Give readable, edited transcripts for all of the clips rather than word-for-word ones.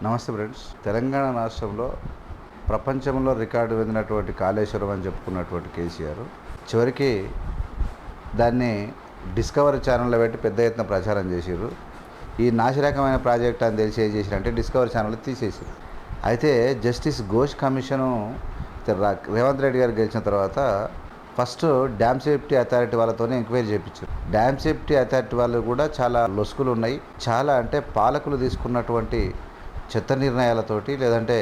నమస్తే ఫ్రెండ్స్. తెలంగాణ రాష్ట్రంలో ప్రపంచంలో రికార్డు పొందినటువంటి కాళేశ్వరం అని చెప్పుకున్నటువంటి కేసీఆర్ చివరికి దాన్ని డిస్కవరీ ఛానల్లో పెట్టి పెద్ద ఎత్తున ప్రచారం చేసిర్రు. ఈ నాసిరకమైన ప్రాజెక్ట్ అని తెలిసి ఏం చేసిరంటే డిస్కవరీ ఛానల్ తీసేసారు. అయితే జస్టిస్ ఘోష్ కమిషను రేవంత్ రెడ్డి గారు గెలిచిన తర్వాత ఫస్ట్ డ్యామ్ సేఫ్టీ అథారిటీ వాళ్ళతోనే ఎంక్వైరీ చేయించారు. డ్యామ్ సేఫ్టీ అథారిటీ వాళ్ళు కూడా చాలా లొసుకులు ఉన్నాయి. చాలా అంటే పాలకులు తీసుకున్నటువంటి చెత్త నిర్ణయాలతోటి, లేదంటే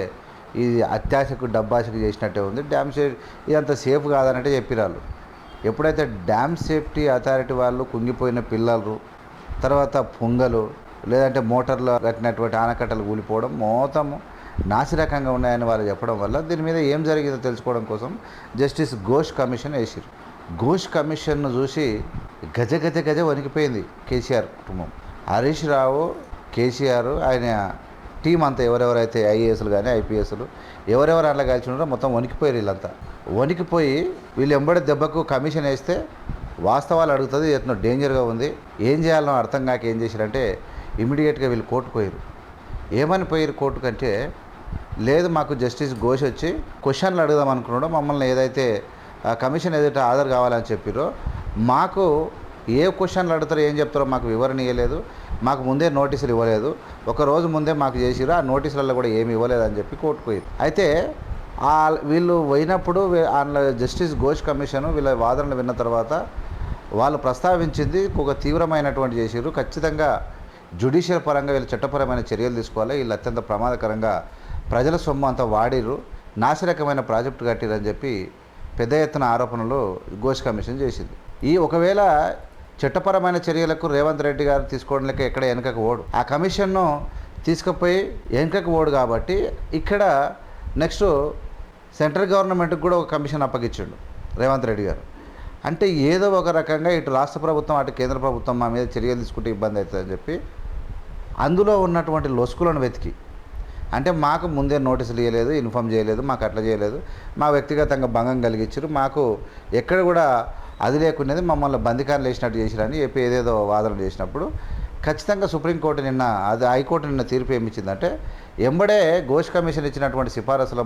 ఇది అత్యాశకు డబ్బాశకు చేసినట్టే ఉంది. డ్యామ్ సేఫ్ ఇదంతా సేఫ్ కాదనంటే చెప్పిరాళ్ళు. ఎప్పుడైతే డ్యామ్ సేఫ్టీ అథారిటీ వాళ్ళు కుంగిపోయిన పిల్లలు, తర్వాత పొంగలు, లేదంటే మోటార్లు కట్టినటువంటి ఆనకట్టలు కూలిపోవడం మొత్తము నాసిరకంగా ఉన్నాయని వాళ్ళు చెప్పడం వల్ల దీని మీద ఏం జరిగిందో తెలుసుకోవడం కోసం జస్టిస్ ఘోష్ కమిషన్ వేసారు. ఘోష్ కమిషన్ను చూసి గజ వణికిపోయింది కేసీఆర్ కుటుంబం. హరీష్ రావు, కేసీఆర్, ఆయన టీం అంతా ఎవరెవరైతే ఐఏఎస్లు కానీ ఐపీఎస్లు ఎవరెవరు అట్లా కలిసి ఉన్నారో మొత్తం వణికిపోయారు. వీళ్ళంతా వణికిపోయి వీళ్ళు ఎంబడి దెబ్బకు కమిషన్ వేస్తే వాస్తవాలు అడుగుతుంది, ఎట్లా డేంజర్గా ఉంది, ఏం చేయాలో అర్థం కాక ఏం చేశారంటే ఇమీడియట్గా వీళ్ళు కోర్టుకు పోయారు. ఏమని పోయారు కోర్టు కంటే, లేదు మాకు జస్టిస్ ఘోష్ వచ్చి క్వశ్చన్లు అడుగుదాం అనుకున్నాడో, మమ్మల్ని ఏదైతే కమిషన్ ఏదైతే హాజరు కావాలని చెప్పారో మాకు ఏ క్వశ్చన్లు అడుగుతారో ఏం చెప్తారో మాకు వివరణ ఇవ్వలేదు, మాకు ముందే నోటీసులు ఇవ్వలేదు, ఒక రోజు ముందే మాకు చేసిరు, ఆ నోటీసులలో కూడా ఏమి ఇవ్వలేదు అని చెప్పి కోర్టుకు పోయారు. అయితే వీళ్ళు పోయినప్పుడు జస్టిస్ ఘోష్ కమిషన్ వీళ్ళ వాదనలు విన్న తర్వాత వాళ్ళు ప్రస్తావించింది ఒక తీవ్రమైనటువంటి చేసిరు. ఖచ్చితంగా జ్యుడిషియల్ పరంగా వీళ్ళు చట్టపరమైన చర్యలు తీసుకోవాలి, వీళ్ళు అత్యంత ప్రమాదకరంగా ప్రజల సొమ్ము అంతా వాడిరు, నాసిరకమైన ప్రాజెక్టు కట్టిరని చెప్పి పెద్ద ఎత్తున ఆరోపణలు ఘోష్ కమిషన్ చేసింది. ఒకవేళ చట్టపరమైన చర్యలకు రేవంత్ రెడ్డి గారు తీసుకోవడం లెక్క ఎక్కడ వెనకకు ఓడు, ఆ కమిషన్ను తీసుకుపోయి వెనకకు ఓడు. కాబట్టి ఇక్కడ నెక్స్ట్ సెంట్రల్ గవర్నమెంట్కి కూడా ఒక కమిషన్ అప్పగించిండు రేవంత్ రెడ్డి గారు. అంటే ఏదో ఒక రకంగా ఇటు రాష్ట్ర ప్రభుత్వం అటు కేంద్ర ప్రభుత్వం మా మీద చర్యలు తీసుకుంటే ఇబ్బంది అవుతుందని చెప్పి అందులో ఉన్నటువంటి లొసుకులను వెతికి, అంటే మాకు ముందే నోటీసులు ఇవ్వలేదు, ఇన్ఫామ్ చేయలేదు, మాకు అట్లా చేయలేదు, మా వ్యక్తిగతంగా భంగం కలిగించారు, మాకు ఎక్కడ కూడా అది లేకునేది మమ్మల్ని బందికారులు వేసినట్టు చేసిరని చెప్పి ఏదేదో వాదన చేసినప్పుడు ఖచ్చితంగా సుప్రీంకోర్టు హైకోర్టు నిన్న తీర్పు ఏమిచ్చిందంటే ఎంబడే ఘోష్ కమిషన్ ఇచ్చినటువంటి సిఫారసుల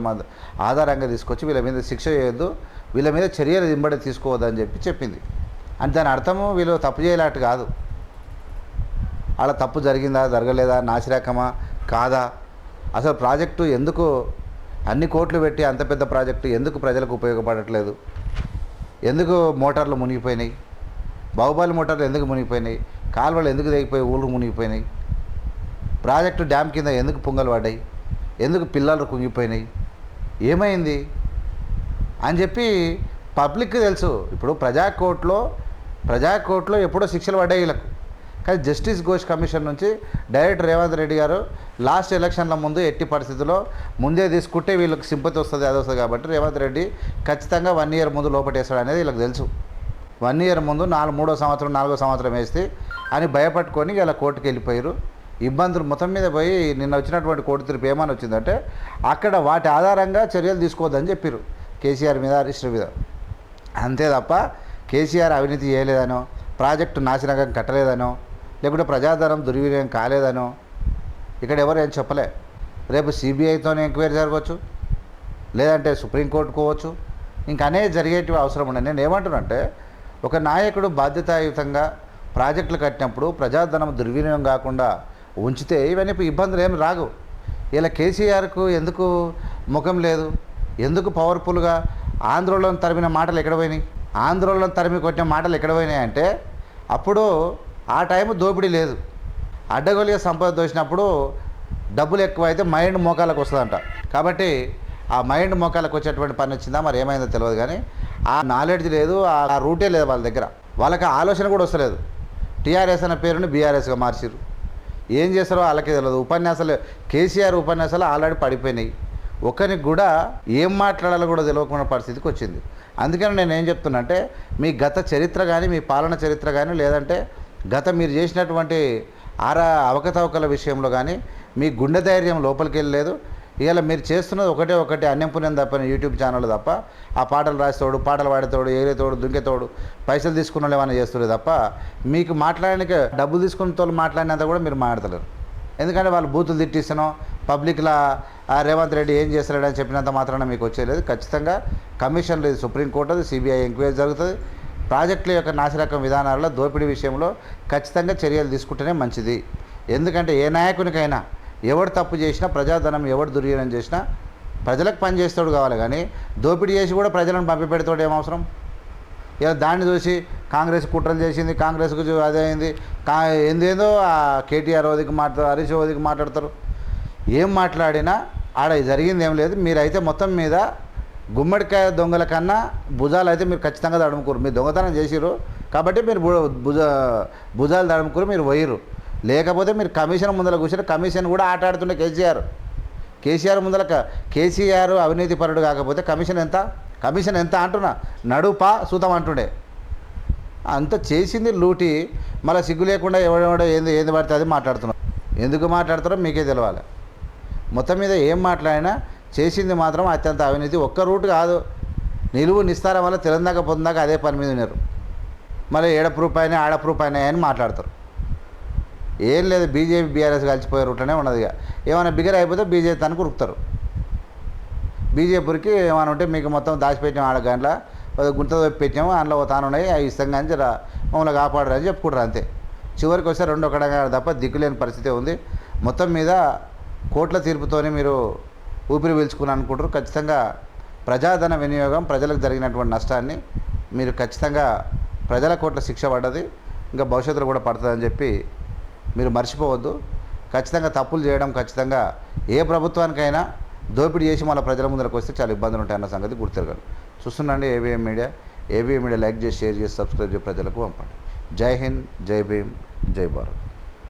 ఆధారంగా తీసుకొచ్చి వీళ్ళ మీద శిక్ష చేయొద్దు, వీళ్ళ మీద చర్యలు ఎంబడే తీసుకోవద్దని చెప్పింది. అంటే దాని అర్థము వీళ్ళు తప్పు చేయలేట్టు కాదు, అలా తప్పు జరిగిందా జరగలేదా, నాసిరకమా కాదా, అసలు ప్రాజెక్టు ఎందుకు అన్ని కోట్లు పెట్టి అంత పెద్ద ప్రాజెక్టు ఎందుకు ప్రజలకు ఉపయోగపడట్లేదు, ఎందుకు మోటార్లు మునిగిపోయినాయి, బాహుబలి మోటార్లు ఎందుకు మునిగిపోయినాయి, కాలువలు ఎందుకు తెగిపోయి ఊళ్ళు మునిగిపోయినాయి, ప్రాజెక్టు డ్యామ్ కింద ఎందుకు పొంగలు పడ్డాయి, ఎందుకు పిల్లలు కుంగిపోయినాయి, ఏమైంది అని చెప్పి పబ్లిక్కి తెలుసు. ఇప్పుడు ప్రజాకోర్టులో ఎప్పుడో శిక్షలు పడ్డాయి వీళ్ళకు. కానీ జస్టిస్ ఘోష్ కమిషన్ నుంచి డైరెక్ట్ రేవంత్ రెడ్డి గారు లాస్ట్ ఎలక్షన్ల ముందు ఎట్టి పరిస్థితుల్లో ముందే తీసుకుంటే వీళ్ళకి సింపతి వస్తుంది, అది వస్తుంది. కాబట్టి రేవంత్ రెడ్డి ఖచ్చితంగా 1 year ముందు లోపటేస్తాడు అనేది వీళ్ళకి తెలుసు. 1 year ముందు 4వ సంవత్సరం వేస్తే అని భయపట్టుకొని ఇలా కోర్టుకు వెళ్ళిపోయారు. ఇబ్బందులు మొత్తం మీద పోయి నిన్న వచ్చినటువంటి కోర్టు తీర్పు ఏమని వచ్చిందంటే అక్కడ వాటి ఆధారంగా చర్యలు తీసుకోవద్దని చెప్పారు కేసీఆర్ మీద, హరీష్ మీద. అంతే తప్ప కేసీఆర్ అవినీతి చేయలేదనో, ప్రాజెక్టు నాశనకం కట్టలేదనో, లేకుంటే ప్రజాధనం దుర్వినియోగం కాలేదనో ఇక్కడ ఎవరు ఏం చెప్పలే. రేపు సిబిఐతోనే ఎంక్వైరీ జరగవచ్చు, లేదంటే సుప్రీంకోర్టు పోవచ్చు, ఇంకా అనేది జరిగేటివి అవసరం ఉండదు. నేను ఏమంటున్నానంటే ఒక నాయకుడు బాధ్యతాయుతంగా ప్రాజెక్టులు కట్టినప్పుడు ప్రజాధనం దుర్వినియోగం కాకుండా ఉంచితే ఇవన్నీ ఇబ్బందులు ఏమి రాగు. ఇలా కేసీఆర్కు ఎందుకు ముఖం లేదు, ఎందుకు పవర్ఫుల్గా ఆంధ్రలో తరిమిన మాటలు ఎక్కడ పోయినాయి, ఆంధ్రలో తరిమి కొట్టిన మాటలు ఎక్కడ పోయినాయి అంటే అప్పుడు ఆ టైం దోపిడీ లేదు. అడ్డగోలుగా సంపద దోసినప్పుడు డబ్బులు ఎక్కువైతే మైండ్ మోకాలకు వస్తుందంట. కాబట్టి ఆ మైండ్ మోకాలకు వచ్చేటువంటి పని వచ్చిందా మరి ఏమైందో తెలియదు. కానీ ఆ నాలెడ్జ్ లేదు, ఆ రూటే లేదు వాళ్ళ దగ్గర, వాళ్ళకి ఆలోచన కూడా వస్తలేదు. టీఆర్ఎస్ అనే పేరుని బీఆర్ఎస్గా మార్చిరు. ఏం చేస్తారో వాళ్ళకే తెలియదు. కేసీఆర్ ఉపన్యాసాలు ఆల్రెడీ పడిపోయినాయి. ఒకరికి కూడా ఏం మాట్లాడాలో కూడా తెలియకుండా పరిస్థితికి వచ్చింది. అందుకని నేను ఏం చెప్తున్నా అంటే మీ గత చరిత్ర కానీ, మీ పాలన చరిత్ర కానీ, లేదంటే గత మీరు చేసినటువంటి అవకతవకల విషయంలో కానీ మీ గుండె ధైర్యం లోపలికి వెళ్ళలేదు. ఇలా మీరు చేస్తున్నది ఒకటే అన్యం పుణ్యం తప్ప యూట్యూబ్ ఛానల్ తప్ప, ఆ పాటలు రాసేతోడు, పాటలు పాడేతోడు, ఏరేతోడు, దుంకేతోడు, పైసలు తీసుకున్న వాళ్ళు ఏమైనా చేస్తుంది తప్ప మీకు మాట్లాడడానికి డబ్బులు తీసుకున్న తోళ్ళు మాట్లాడినంత కూడా మీరు మాట్లాడలేరు. ఎందుకంటే వాళ్ళు బూతులు తిట్టిస్తానో పబ్లిక్లా రేవంత్ రెడ్డి ఏం చేస్తాడని చెప్పినంత మాత్రాన మీకు వచ్చేలేదు. ఖచ్చితంగా కమిషన్లు, ఇది సుప్రీంకోర్టు, అది సిబిఐ ఎంక్వైరీ జరుగుతుంది. ప్రాజెక్టుల యొక్క నాసిరకం విధానాల్లో దోపిడీ విషయంలో ఖచ్చితంగా చర్యలు తీసుకుంటేనే మంచిది. ఎందుకంటే ఏ నాయకునికైనా ఎవడు తప్పు చేసినా, ప్రజాధనం ఎవడు దుర్వినియోగం చేసినా ప్రజలకు పని చేస్తాడు కావాలి, కానీ దోపిడీ చేసి కూడా ప్రజలను పంపిపెడతాడు ఏం అవసరం? ఇలా దాన్ని చూసి కాంగ్రెస్ కుట్రలు చేసింది, కాంగ్రెస్కు అదే అయింది, ఏందేందో కేటీఆర్ ఓదికి మాట్లాడతారు, హరీష్ ఓదికి మాట్లాడతారు. ఏం మాట్లాడినా ఆడ జరిగింది ఏం లేదు. మీరైతే మొత్తం మీద గుమ్మడికాయ దొంగల కన్నా భుజాలు అయితే మీరు ఖచ్చితంగా దడుముకోరు. మీరు దొంగతనం చేసిరు కాబట్టి మీరు భుజాలు దడుముకోరు, మీరు పోయిరు. లేకపోతే మీరు కమిషన్ ముందర కూర్చొని కమిషన్ కూడా ఆట ఆడుతుండే కేసీఆర్ ముందర. కేసీఆర్ అవినీతి పరుడు కాకపోతే కమిషన్ ఎంత అంటున్నా, నడుపా సూతం అంటుండే. అంత చేసింది లూటి. మళ్ళీ సిగ్గు లేకుండా ఎవడెవడో ఏంది పడితే అది మాట్లాడుతున్నారు. ఎందుకు మాట్లాడతారో మీకే తెలవాలి. మొత్తం మీద ఏం మాట్లాడినా చేసింది మాత్రం అత్యంత అవినీతి. ఒక్క రూట్ కాదు, నిలువు నిస్తారం వల్ల తెలంగాణ పొందాక అదే పని మీద ఉన్నారు. మళ్ళీ ఏడ ప్రూఫ్ అయినా ఆడ ప్రూఫ్ అయినా అని మాట్లాడతారు. ఏం లేదు, బీజేపీ బీఆర్ఎస్ కలిసిపోయే రూట్లోనే ఉన్నది. ఏమైనా బిగర్ అయిపోతే బీజేపీ తనకు ఉరుకుతారు. బీజేపీకి ఏమైనా ఉంటే మీకు మొత్తం దాచిపెట్టాము, ఆడ గంటల గుంత పెట్టాము, అందులో తాను ఉన్నాయి, అవి ఇస్తాం కానీ జర మమ్మల్ని కాపాడరు అని చెప్పుకుంటారు. అంతే. చివరికి వస్తే రెండో కడంగా తప్ప దిక్కులేని పరిస్థితి ఉంది. మొత్తం మీద కోర్టుల తీర్పుతోనే మీరు ఊపిరి పీల్చుకుని అనుకుంటారు. ఖచ్చితంగా ప్రజాధన వినియోగం, ప్రజలకు జరిగినటువంటి నష్టాన్ని మీరు ఖచ్చితంగా ప్రజల కోట్ల శిక్ష పడ్డది, ఇంకా భవిష్యత్తులో కూడా పడుతుందని చెప్పి మీరు మర్చిపోవద్దు. ఖచ్చితంగా తప్పులు చేయడం ఖచ్చితంగా ఏ ప్రభుత్వానికైనా దోపిడీ చేసి మళ్ళీ ప్రజల ముందరకు వస్తే చాలా ఇబ్బందులు ఉంటాయన్న సంగతి గుర్తిరగండి. చూస్తుండండి ఏబిఎం మీడియా. లైక్ చేసి, షేర్ చేసి, సబ్స్క్రైబ్ చేసి ప్రజలకు పంపండి. జై హింద్, జై భీమ్, జై భారత్.